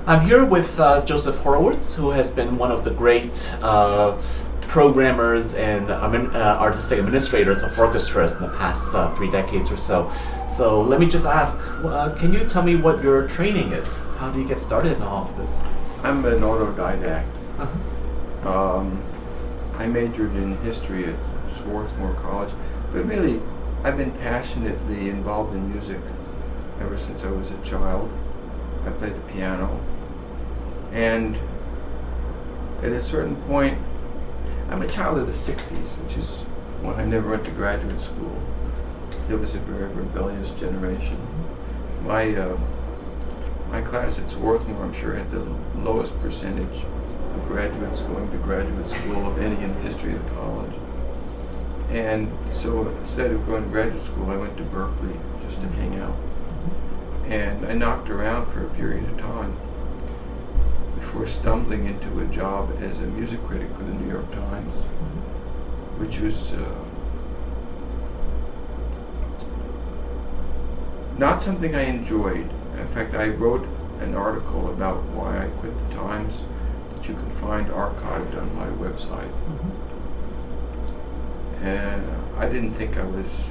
I'm here with Joseph Horowitz, who has been one of the great programmers and artistic administrators of orchestras in the past 3 decades or so. So let me just ask, can you tell me what your training is? How do you get started in all of this? I'm an autodidact. Uh-huh. I majored in history at Swarthmore College, but really I've been passionately involved in music ever since I was a child. I played the piano, and at a certain point, I'm a child of the 60s, which is when I never went to graduate school. It was a very rebellious generation. My class at Swarthmore, I'm sure, had the lowest percentage of graduates going to graduate school of any in the history of the college. And so instead of going to graduate school, I went to Berkeley just to hang out. And I knocked around for a period of time before stumbling into a job as a music critic for the New York Times, which was not something I enjoyed. In fact, I wrote an article about why I quit the Times that you can find archived on my website. And I didn't think I was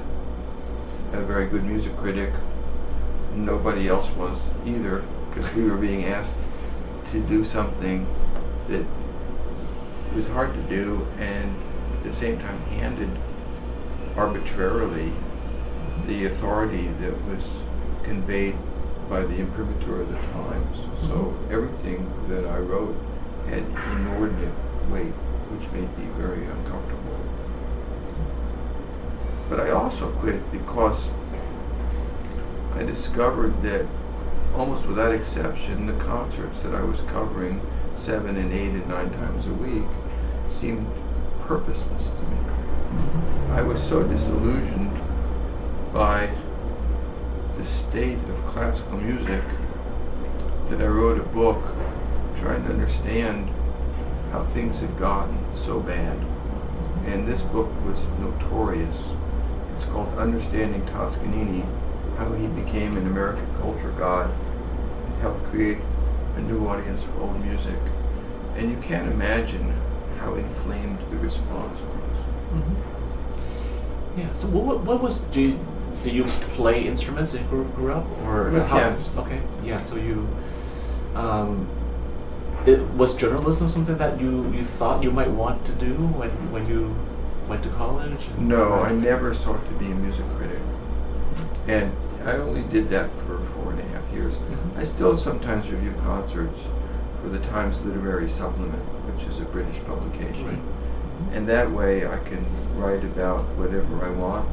a very good music critic. Nobody else was either, because we were being asked to do something that was hard to do and at the same time handed arbitrarily the authority that was conveyed by the imprimatur of the Times. So everything that I wrote had inordinate weight, which made me very uncomfortable. But I also quit because I discovered that almost without exception, the concerts that I was covering 7 and 8 and 9 times a week seemed purposeless to me. I was so disillusioned by the state of classical music that I wrote a book trying to understand how things had gotten so bad. And this book was notorious. It's called Understanding Toscanini, How He Became an American Culture God and Helped Create a New Audience for Old Music. And you can't imagine how inflamed the response was. Mm-hmm. Yeah, so what was, do you play instruments as you grew up? Or I'm a pianist. Okay, yeah, so you, was journalism something that you thought you might want to do when you went to college? No, I never sought to be a music critic. And I only did that for 4.5 years. Mm-hmm. I still sometimes review concerts for the Times Literary Supplement, which is a British publication. Right. Mm-hmm. And that way I can write about whatever I want,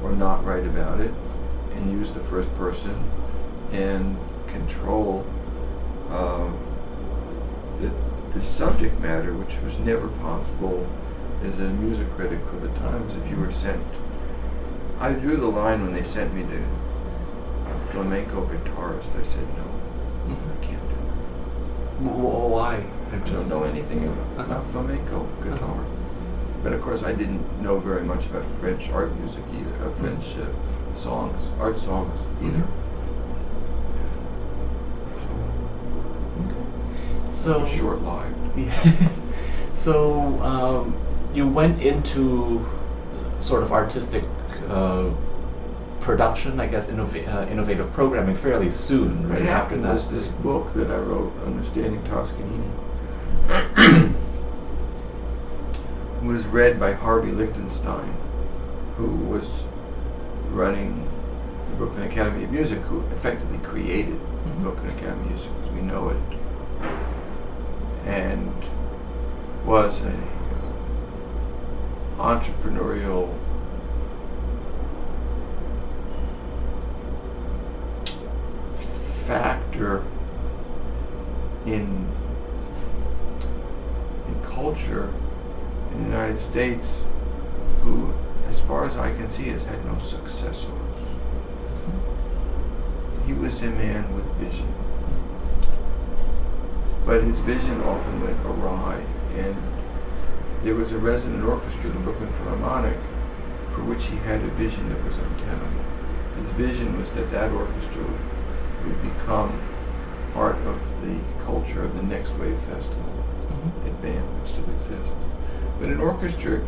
or not write about it, and use the first person and control the subject matter, which was never possible as a music critic for the Times. If you were sent, I drew the line when they sent me to a flamenco guitarist. I said, no, I can't do that. Why? I don't know anything about flamenco guitar. But of course I didn't know very much about French art music either, French songs, art songs either. So short-lived. Yeah. So you went into sort of artistic production, I guess, innovative programming fairly soon, right after that. Was this book that I wrote, Understanding Toscanini, was read by Harvey Lichtenstein, who was running the Brooklyn Academy of Music, who effectively created the Brooklyn Academy of Music as we know it, and was a entrepreneurial factor in culture in the United States, who, as far as I can see, has had no successors. He was a man with vision, but his vision often went awry, and there was a resident orchestra, the Brooklyn Philharmonic, for which he had a vision that was untenable. His vision was that orchestra would become part of the culture of the Next Wave Festival at BAM, which still exists. But an orchestra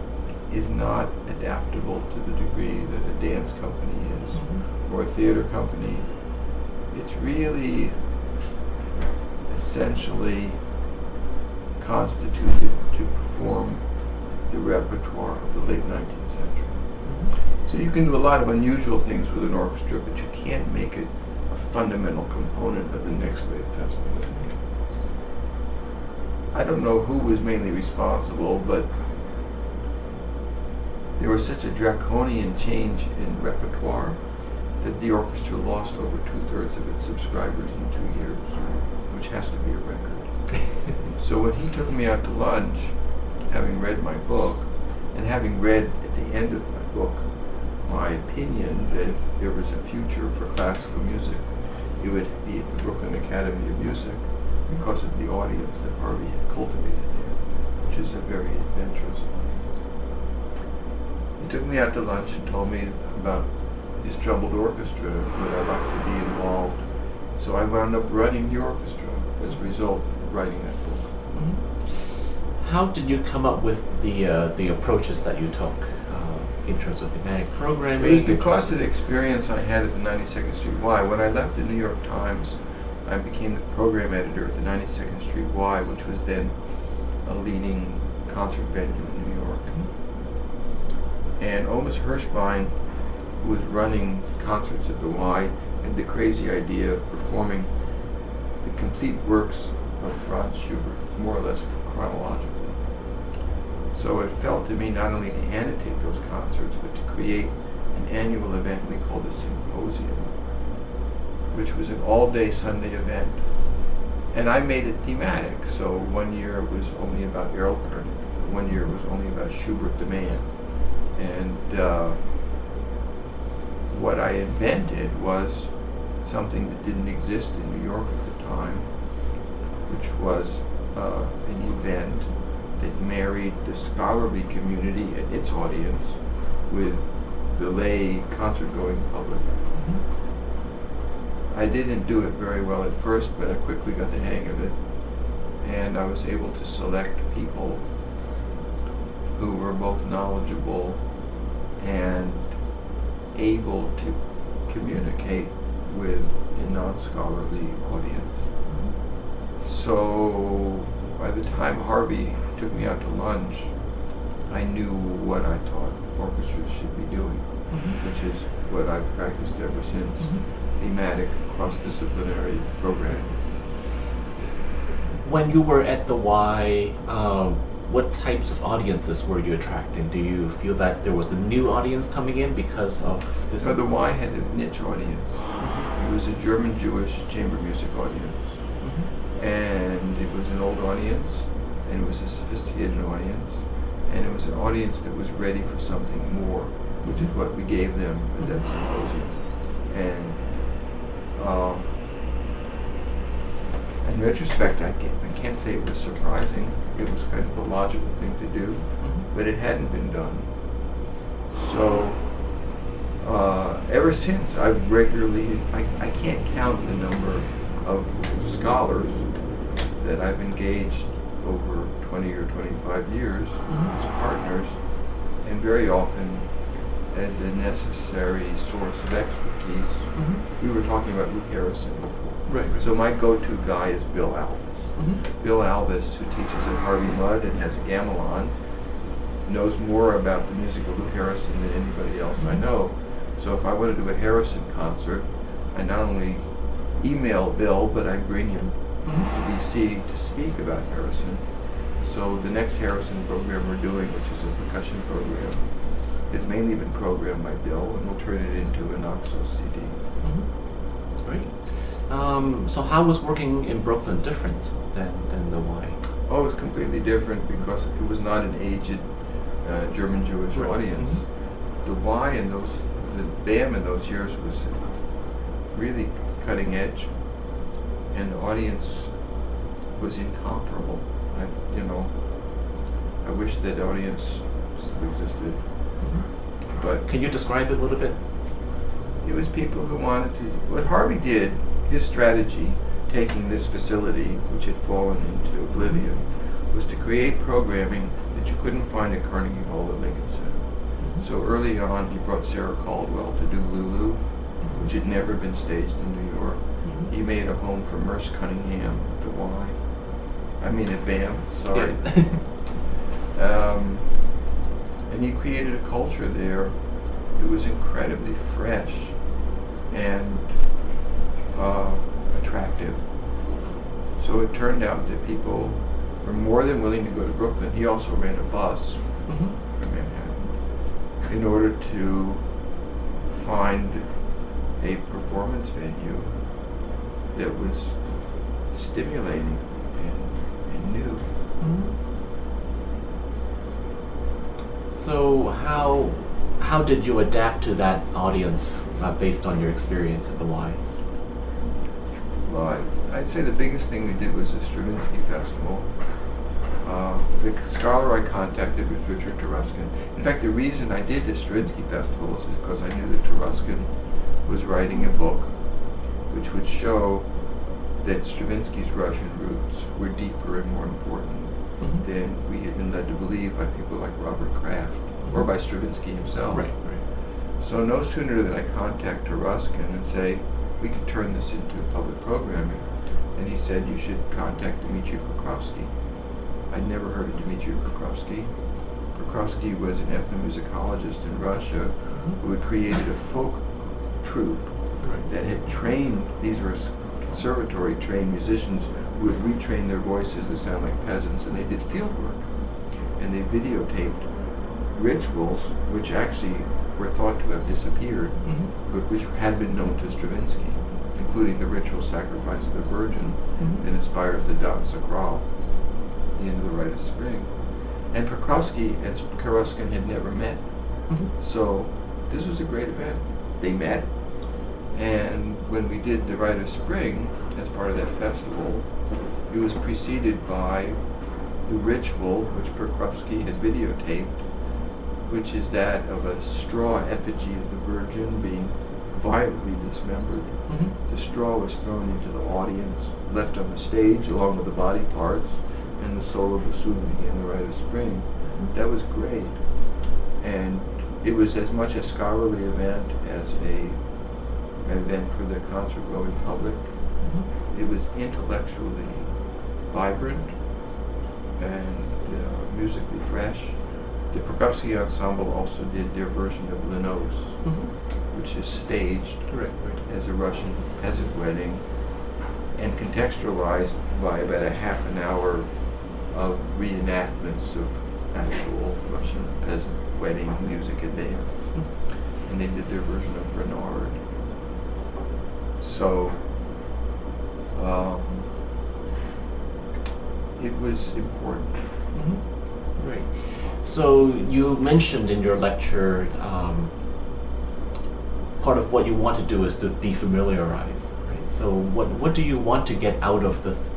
is not adaptable to the degree that a dance company is, or a theater company. It's really essentially constituted to perform the repertoire of the late 19th century. So you can do a lot of unusual things with an orchestra, but you can't make it a fundamental component of the Next Wave Festival. I don't know who was mainly responsible, but there was such a draconian change in repertoire that the orchestra lost over 2/3 of its subscribers in 2 years, which has to be a record. So when he took me out to lunch, having read my book, and having read at the end of my book my opinion that if there was a future for classical music, it would be at the Brooklyn Academy of Music because of the audience that Harvey had cultivated there, which is a very adventurous audience. He took me out to lunch and told me about his troubled orchestra, would I like to be involved. So I wound up running the orchestra as a result of writing that book. How did you come up with the approaches that you took in terms of thematic programming? It was because of the experience I had at the 92nd Street Y. When I left the New York Times, I became the program editor at the 92nd Street Y, which was then a leading concert venue in New York. And Omas Hirschbein, who was running concerts at the Y, had the crazy idea of performing the complete works of Franz Schubert, more or less chronologically. So it fell to me not only to annotate those concerts, but to create an annual event we called a symposium, which was an all-day Sunday event. And I made it thematic, so one year it was only about Errol Koenig, one year it was only about Schubert the man. And what I invented was something that didn't exist in New York at the time, which was an event that married the scholarly community and its audience with the lay concert-going public. I didn't do it very well at first, but I quickly got the hang of it, and I was able to select people who were both knowledgeable and able to communicate with a non-scholarly audience. So by the time Harvey took me out to lunch, I knew what I thought orchestras should be doing, which is what I've practiced ever since, thematic, cross-disciplinary programming. When you were at the Y, what types of audiences were you attracting? Do you feel that there was a new audience coming in because of this? So the Y had a niche audience. It was a German-Jewish chamber music audience. And it was an old audience, and it was a sophisticated audience, and it was an audience that was ready for something more, which is what we gave them at that symposium. And in retrospect, I can't say it was surprising. It was kind of a logical thing to do, but it hadn't been done. So ever since, I've regularly, I can't count the number of scholars that I've engaged over 20 or 25 years as partners, and very often as a necessary source of expertise. We were talking about Lou Harrison before. Right. So my go-to guy is Bill Alvis. Bill Alvis, who teaches at Harvey Mudd and has a gamelan, knows more about the music of Lou Harrison than anybody else I know. So if I want to do a Harrison concert, I not only email Bill, but I bring him to DC to speak about Harrison. So the next Harrison program we're doing, which is a percussion program, has mainly been programmed by Bill, and we'll turn it into an OXO CD. Great. So how was working in Brooklyn different than the Y? Oh, it was completely different because it was not an aged German-Jewish audience. The Y in the BAM in those years was really cutting edge, and the audience was incomparable. I wish that audience still existed. But can you describe it a little bit? It was people who wanted to. What Harvey did, his strategy taking this facility, which had fallen into oblivion, was to create programming that you couldn't find at Carnegie Hall or Lincoln Center. So early on, he brought Sarah Caldwell to do Lulu, which had never been staged in New York. He made a home for Merce Cunningham at BAM, sorry. Yeah. And he created a culture there that was incredibly fresh and attractive. So it turned out that people were more than willing to go to Brooklyn. He also ran a bus from Manhattan in order to find a performance venue that was stimulating and new. So how did you adapt to that audience based on your experience at the Y? Well, I'd say the biggest thing we did was the Stravinsky Festival. The scholar I contacted was Richard Taruskin. In fact, the reason I did the Stravinsky Festival is because I knew that Taruskin was writing a book which would show that Stravinsky's Russian roots were deeper and more important than we had been led to believe by people like Robert Kraft or by Stravinsky himself. Right. So no sooner did I contact Taruskin and say, we could turn this into public programming, and he said, you should contact Dmitri Prokofsky. I'd never heard of Dmitri Prokofsky. Prokofsky was an ethnomusicologist in Russia who had created a folk troupe that had trained, these were conservatory-trained musicians who had retrained their voices to sound like peasants, and they did field work. And they videotaped rituals which actually were thought to have disappeared, but which had been known to Stravinsky, including the ritual sacrifice of the Virgin that inspires the Danse Sacrale, the end of the Rite of Spring. And Prokofsky and Taruskin had never met. So this was a great event. They met, and when we did the Rite of Spring as part of that festival, it was preceded by the ritual which Prokofsky had videotaped, which is that of a straw effigy of the Virgin being violently dismembered. The straw was thrown into the audience, left on the stage along with the body parts, and the solo bassoon began the Rite of Spring. That was great. And it was as much a scholarly event as an event for the concert-going public. It was intellectually vibrant and musically fresh. The Prokofsky Ensemble also did their version of Lenos, which is staged as a Russian peasant wedding and contextualized by about a half an hour of reenactments of actual Russian peasant wedding music and dance. And they did their version of Bernard. So it was important. Right. So you mentioned in your lecture part of what you want to do is to defamiliarize. Right. So what do you want to get out of this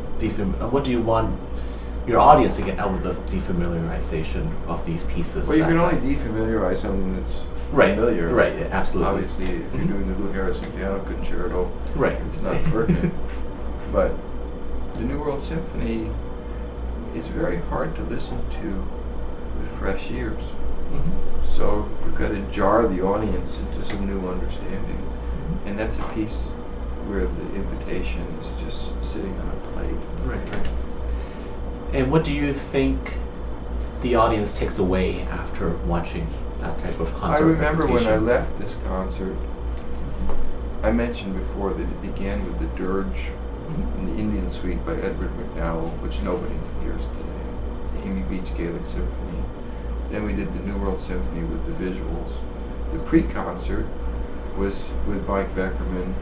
what do you want your audience to get out of the defamiliarization of these pieces? Well, you can only defamiliarize something that's familiar. Right, yeah, absolutely. Obviously, if you're doing the Lou Harrison Piano Concerto, it's not Right. pertinent. But the New World Symphony is very hard to listen to with fresh ears. So you've got to jar the audience into some new understanding. And that's a piece where the invitation is just sitting on a plate. Right. And what do you think the audience takes away after watching that type of concert I remember when I presentation? left this concert, I mentioned before that it began with the Dirge in the Indian Suite by Edward McDowell, which nobody hears today, the Amy Beach Gaelic Symphony. Then we did the New World Symphony with the visuals. The pre-concert was with Mike Beckerman,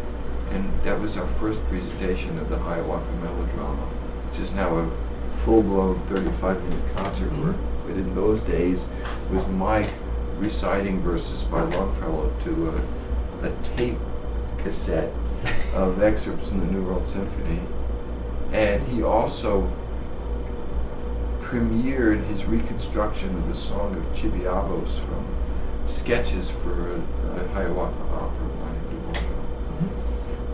and that was our first presentation of the Hiawatha melodrama, which is now a full-blown 35-minute concert work. But in those days, it was Mike reciting verses by Longfellow to a tape cassette of excerpts in the New World Symphony. And he also premiered his reconstruction of the Song of Chibiabos from sketches for a Hiawatha opera by Dubois.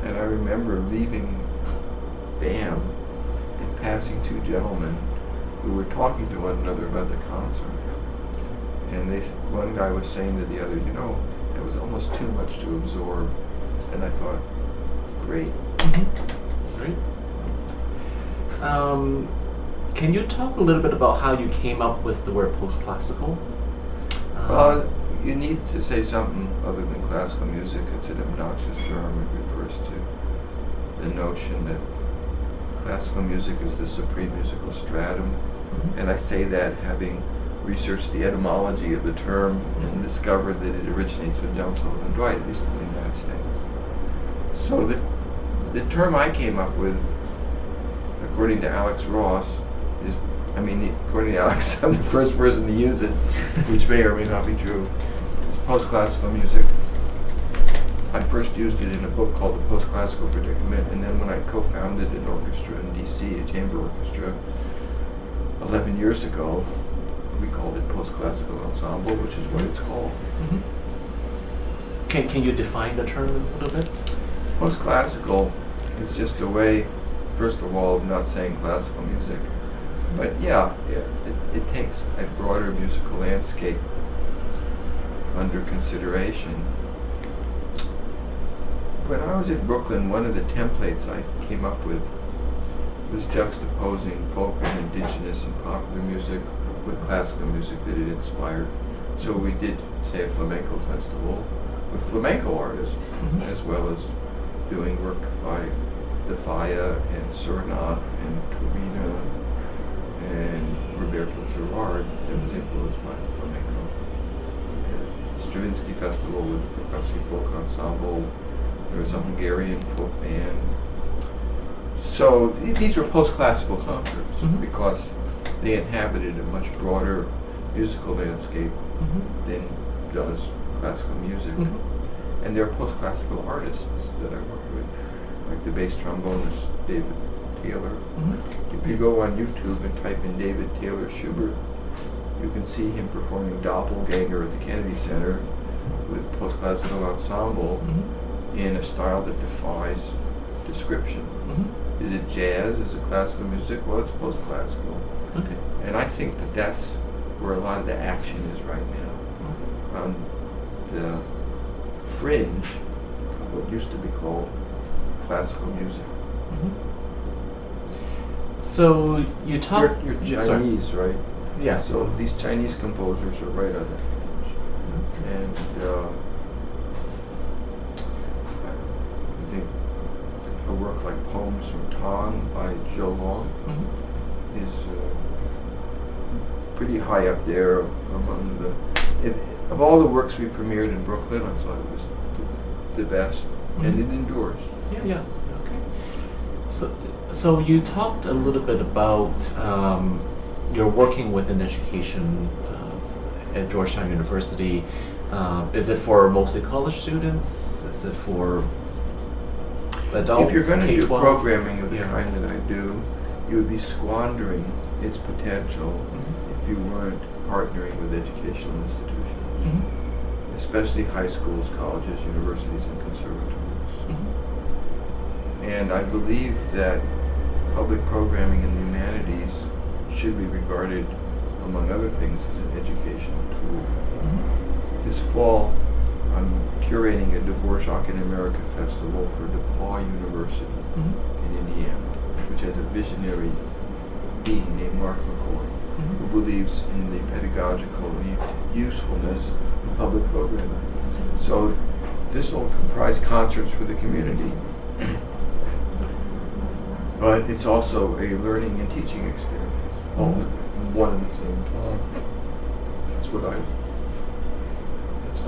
And I remember leaving bam, in passing two gentlemen who were talking to one another about the concert. And one guy was saying to the other, that was almost too much to absorb. And I thought, great. Great. Can you talk a little bit about how you came up with the word post-classical? You need to say something other than classical music. It's an obnoxious term. It refers to the notion that classical music is the supreme musical stratum. And I say that having researched the etymology of the term and discovered that it originates with John Sullivan Dwight, at least in the United States. So the term I came up with, according to Alex Ross, according to Alex, I'm the first person to use it, which may or may not be true. It's post-classical music. I first used it in a book called The Post-Classical Predicament, and then when I co-founded an orchestra in D.C., a chamber orchestra, 11 years ago, we called it Post-Classical Ensemble, which is what it's called. Can you define the term a little bit? Post-classical is just a way, first of all, of not saying classical music. But it takes a broader musical landscape under consideration. When I was at Brooklyn, one of the templates I came up with was juxtaposing folk and indigenous and popular music with classical music that it inspired. So we did, say, a flamenco festival with flamenco artists, as well as doing work by De Falla and Surinat and Turina and Roberto Girard that was influenced by flamenco. And Stravinsky Festival with the Percussive Folk Ensemble. There was a Hungarian folk band. So these were post-classical concerts because they inhabited a much broader musical landscape than does classical music. And there are post-classical artists that I work with, like the bass trombonist David Taylor. If you go on YouTube and type in David Taylor Schubert, you can see him performing Doppelganger at the Kennedy Center with post-classical ensemble in a style that defies description. Is it jazz? Is it classical music? Well, it's post-classical. Okay. And I think that that's where a lot of the action is right now. On the fringe of what used to be called classical music. So you talk... You're Chinese, right? Yeah. So these Chinese composers are right on that fringe. And I think a work like Poems from Tang by Zhou Long is pretty high up there among of all the works we premiered in Brooklyn, I thought it was the best, and it endures. Yeah. Okay. So you talked a little bit about you're working within education at Georgetown University. Is it for mostly college students? Is it for adults? If you're going to do K-12? programming of the kind that I do, you would be squandering its potential if you weren't partnering with educational institutions, especially high schools, colleges, universities, and conservatories. And I believe that public programming in the humanities should be regarded, among other things, as an educational tool. This fall, I'm curating a Dvorak in America festival for DePaul University in Indiana, which has a visionary dean named Mark McCoy, who believes in the pedagogical usefulness of public programming. So this will comprise concerts for the community, but it's also a learning and teaching experience, all at one and the same time. That's what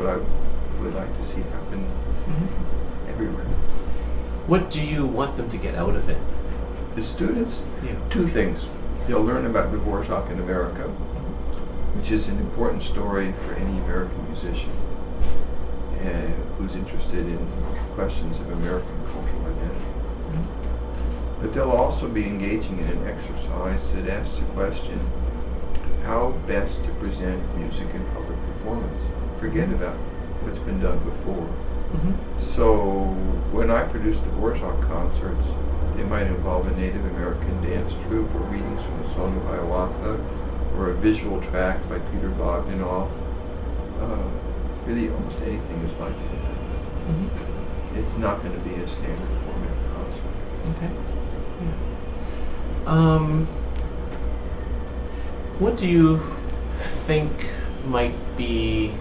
I would like to see happen everywhere. What do you want them to get out of it? The students, two things. They'll learn about Dvorak in America, which is an important story for any American musician who's interested in questions of American cultural identity. But they'll also be engaging in an exercise that asks the question, how best to present music in public performance? Forget about what's been done before. Mm-hmm. So when I produce the Dvorak concerts, they might involve a Native American dance troupe, or readings from the Song of Hiawatha, or a visual track by Peter Bogdanoff. Really, almost anything is like that. Mm-hmm. It's not going to be a standard format concert. Okay. What do you think might be?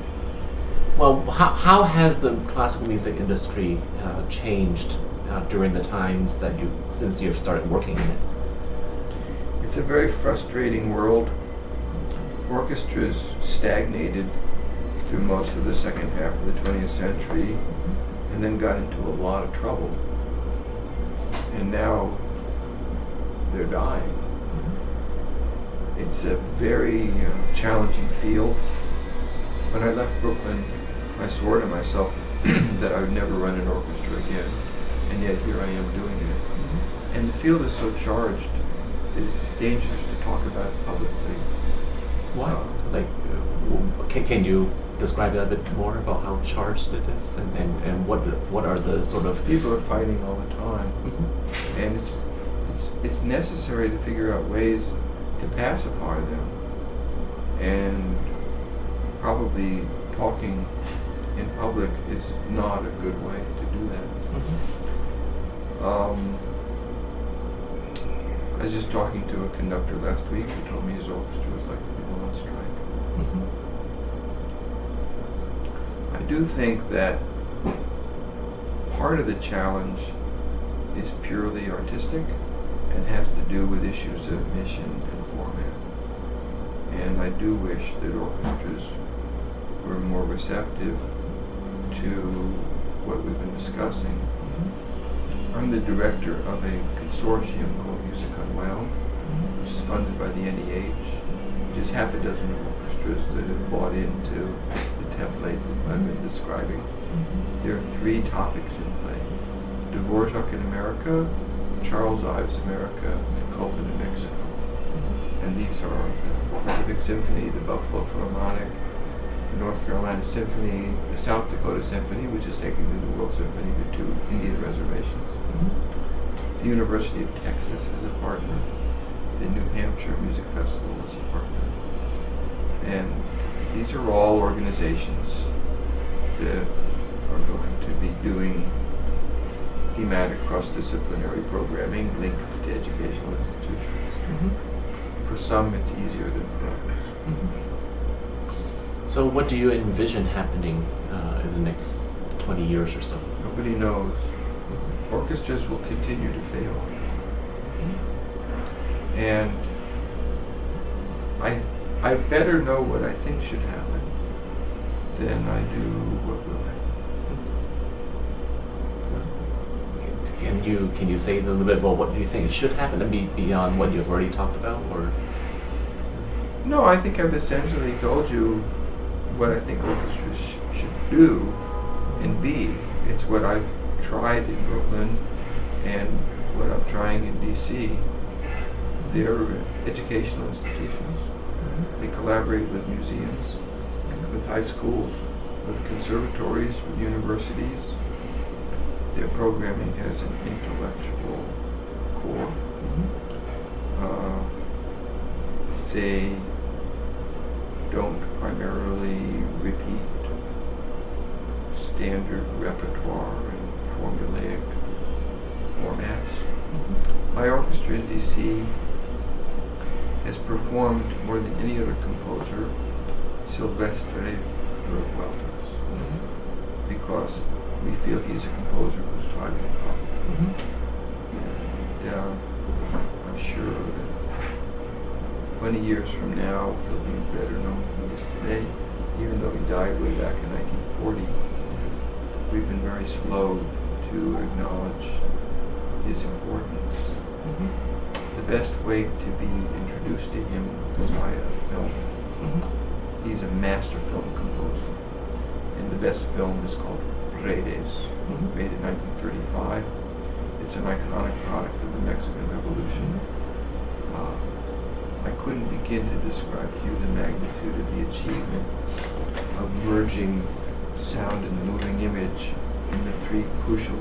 Well, how has the classical music industry changed during the times that since you've started working in it? It's a very frustrating world. Orchestras stagnated through most of the second half of the 20th century, and then got into a lot of trouble. And now they're dying. It's a very challenging field. When I left Brooklyn, I swore to myself that I would never run an orchestra again, and yet here I am doing it. Mm-hmm. And the field is so charged, it's dangerous to talk about it publicly. Why? Can you describe that a bit more about how charged it is, and what are the sort of... People are fighting all the time, Mm-hmm. and it's necessary to figure out ways to pacify them, and probably talking in public is not a good way to do that. Mm-hmm. I was just talking to a conductor last week who told me his orchestra was like to be on strike. Mm-hmm. I do think that part of the challenge is purely artistic and has to do with issues of mission and format. And I do wish that orchestras were more receptive to what we've been discussing. Mm-hmm. I'm the director of a consortium called Unwound, Mm-hmm. which is funded by the NEH, which is half a dozen orchestras that have bought into the template that I've been describing. Mm-hmm. There are 3 topics in play: Dvorak in America, Charles Ives America, and Culture in Mexico. Mm-hmm. And these are the Pacific Symphony, the Buffalo Philharmonic, the North Carolina Symphony, the South Dakota Symphony, which is taking the World Symphony to 2 Indian reservations. Mm-hmm. The University of Texas is a partner. The New Hampshire Music Festival is a partner. And these are all organizations that are going to be doing thematic cross-disciplinary programming linked to educational institutions. Mm-hmm. For some, it's easier than for others. Mm-hmm. So what do you envision happening in the next 20 years or so? Nobody knows. Orchestras will continue to fail. Mm-hmm. And I better know what I think should happen than I do what will happen. Can you say a little bit about what you think should happen and be beyond what you've already talked about, or? No, I think I've essentially told you what I think orchestras should do and be. It's what I've tried in Brooklyn and what I'm trying in DC. They're educational institutions. Mm-hmm. They collaborate with museums, with high schools, with conservatories, with universities. Their programming has an intellectual core. Mm-hmm. They don't primarily repeat standard repertoire and formulaic formats. Mm-hmm. My orchestra in DC has performed more than any other composer Silvestre Revueltas, Mm-hmm. because we feel he's a composer who's time to come. Mm-hmm. And I'm sure that 20 years from now he'll be better known than he is today, even though he died way back in 1940. We've been very slow to acknowledge his importance. Mm-hmm. The best way to be introduced to him is via film. Mm-hmm. He's a master film composer, and the best film is called Redes, Mm-hmm. made in 1935. It's an iconic product of the Mexican Revolution. I couldn't begin to describe to you the magnitude of the achievement of merging sound and the moving image in the three crucial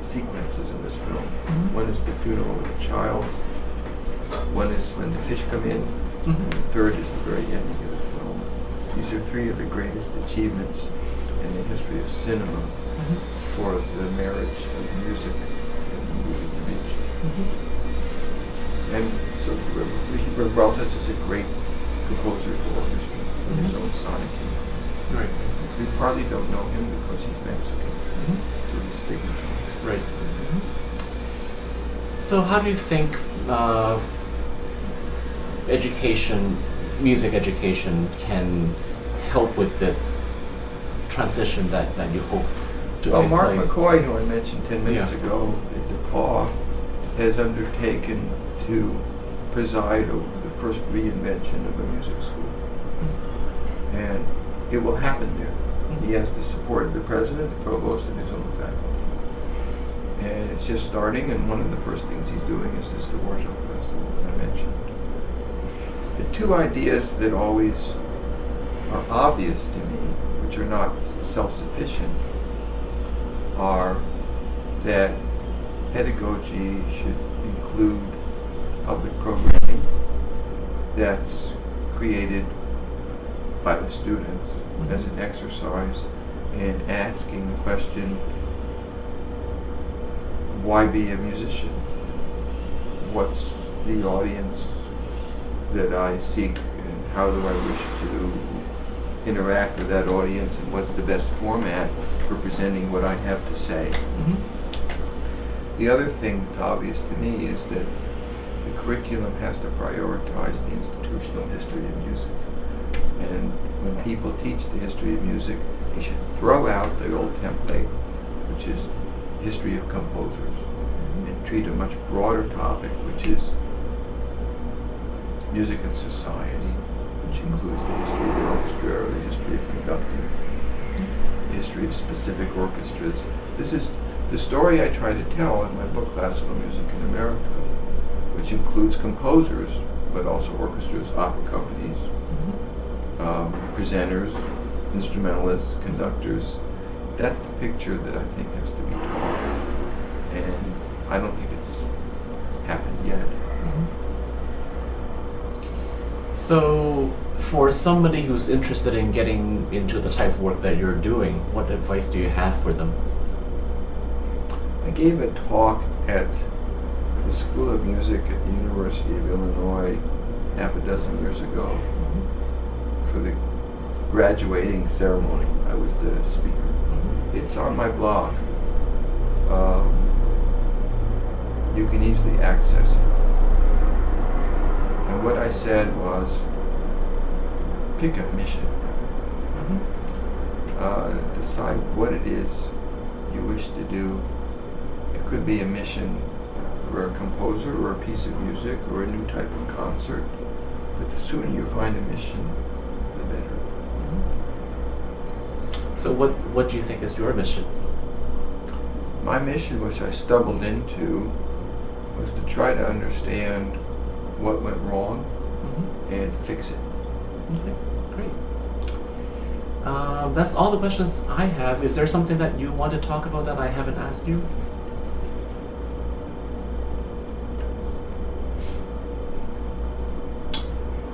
sequences in this film. Mm-hmm. One is the funeral of a child, one is when the fish come in, Mm-hmm. and the third is the very ending of the film. These are three of the greatest achievements in the history of cinema Mm-hmm. for the marriage of music and the moving image. Mm-hmm. And so Horowitz is a great composer for orchestra with his own sonic. Right. We partly don't know him because he's Mexican, Mm-hmm. so he's stigmatized. Right. So how do you think music education can help with this transition that you hope to Well, take Mark place? McCoy, who I mentioned 10 minutes Yeah. ago at DePaul, has undertaken to preside over the first reinvention of a music school. And it will happen there. He has the support of the president, the provost, and his own faculty. And it's just starting, and one of the first things he's doing is this Orchestral Festival that I mentioned. The two ideas that always are obvious to me, which are not self-sufficient, are that pedagogy should include public programming that's created by the students as an exercise in asking the question, why be a musician? What's the audience that I seek, and how do I wish to interact with that audience, and what's the best format for presenting what I have to say? Mm-hmm. The other thing that's obvious to me is that the curriculum has to prioritize the institutional history of music. And when people teach the history of music, they should throw out the old template, which is history of composers, and treat a much broader topic, which is music and society, which includes the history of the orchestra, the history of conducting, the history of specific orchestras. This is the story I try to tell in my book, Classical Music in America, which includes composers, but also orchestras, opera companies, presenters, instrumentalists, conductors. That's the picture that I think has to be taught. And I don't think it's happened yet. So, for somebody who's interested in getting into the type of work that you're doing, what advice do you have for them? I gave a talk at the School of Music at the University of Illinois half a dozen years ago for the graduating ceremony. I was the speaker. It's on my blog. You can easily access it. And what I said was, pick a mission. Decide what it is you wish to do. It could be a mission for a composer or a piece of music or a new type of concert. But the sooner you find a mission, the better. So what do you think is your mission? My mission, which I stumbled into, was to try to understand what went wrong and fix it. Okay, great. That's all the questions I have. Is there something that you want to talk about that I haven't asked you?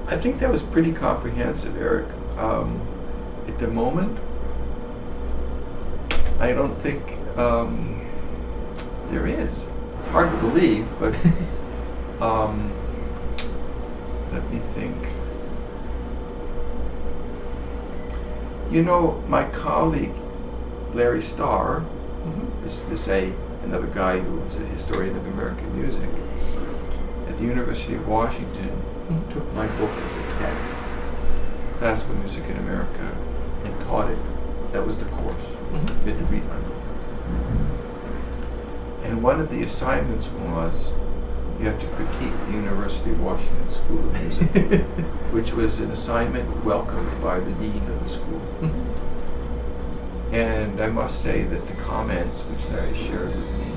I think that was pretty comprehensive, Eric. At the moment, I don't think there is. It's hard to believe, but let me think. You know, my colleague, Larry Starr, is to say another guy who was a historian of American music, at the University of Washington, took my book as a text, Classical Music in America, and taught it. That was the course. You had to read my book. And one of the assignments was, you have to critique the University of Washington School of Music, which was an assignment welcomed by the dean of the school. And I must say that the comments which Larry shared with me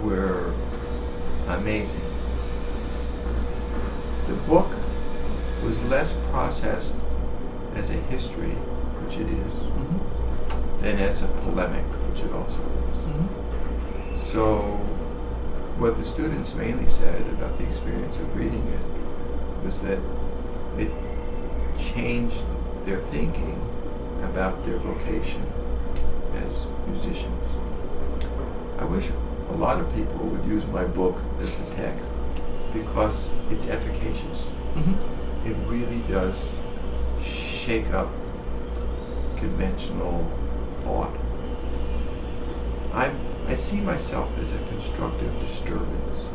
were amazing. The book was less processed as a history which it is, Mm-hmm. then as a polemic, which it also is. Mm-hmm. So what the students mainly said about the experience of reading it was that it changed their thinking about their vocation as musicians. I wish a lot of people would use my book as a text because it's efficacious. Mm-hmm. It really does shake up conventional thought. I see myself as a constructive disturbance,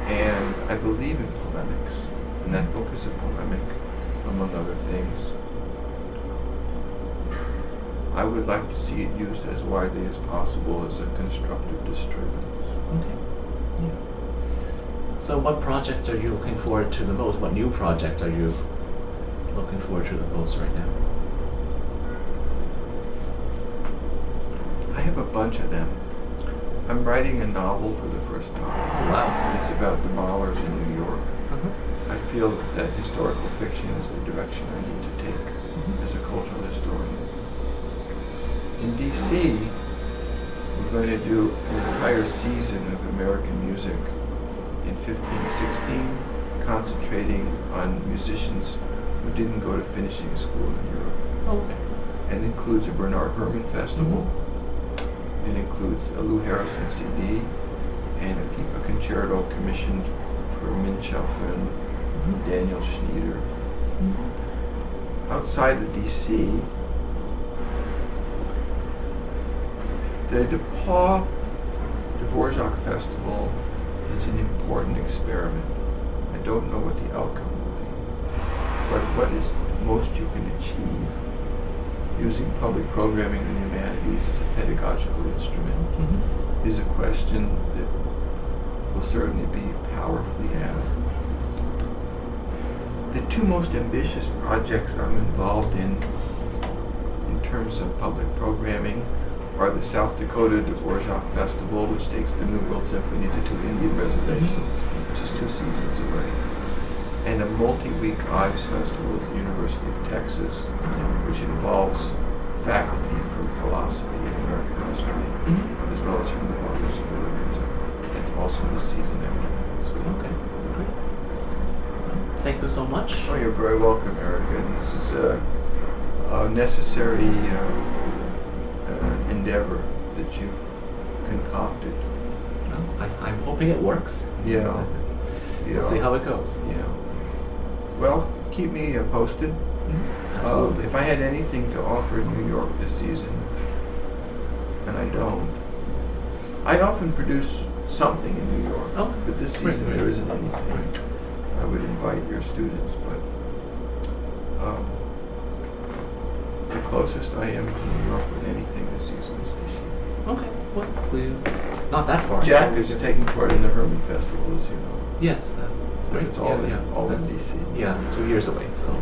and I believe in polemics, and that book is a polemic, among other things. I would like to see it used as widely as possible as a constructive disturbance. Okay. Yeah. So what project are you looking forward to the most? What new project are you looking forward to the most right now? I have a bunch of them. I'm writing a novel for the first time. Oh, wow. It's about the Mahlers in New York. Uh-huh. I feel that historical fiction is the direction I need to take as a cultural historian. In D.C., we're going to do an entire season of American music in 1516, concentrating on musicians who didn't go to finishing school in Europe. Okay. And includes a Bernard Herrmann festival. Mm-hmm. It includes a Lou Harrison CD and a concerto commissioned for Minchef and Daniel Schneider. Mm-hmm. Outside of D.C., the DePaul Dvorak Festival is an important experiment. I don't know what the outcome will be, but what is the most you can achieve using public programming and humanities as a pedagogical instrument is a question that will certainly be powerfully asked. The two most ambitious projects I'm involved in terms of public programming are the South Dakota Dvorak Festival, which takes the New World Symphony to 2 Indian reservations, which is 2 seasons away, and a multi-week Ives Festival at the University of Texas, which involves faculty from philosophy and American history, as well as from the Department of School of Music. That's also the season after that. Okay, great. Thank you so much. Oh, you're very welcome, Erica. This is a necessary endeavor that you've concocted. Well, I'm hoping it works. Yeah. We'll see how it goes. Yeah. Well, keep me posted. Absolutely. If I had anything to offer in New York this season, and I don't, I often produce something in New York, but this season Right. there isn't anything. I would invite your students, but the closest I am to New York with anything this season is DC. Okay, well, it's not that far. Jack so is taking part in the Herman Festival, as you know. Yes, great. It's all in That's- DC. Yeah, it's 2 years away, so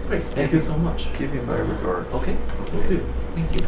great. Thank you so much. Give you my regards. Okay, will do. Thank you.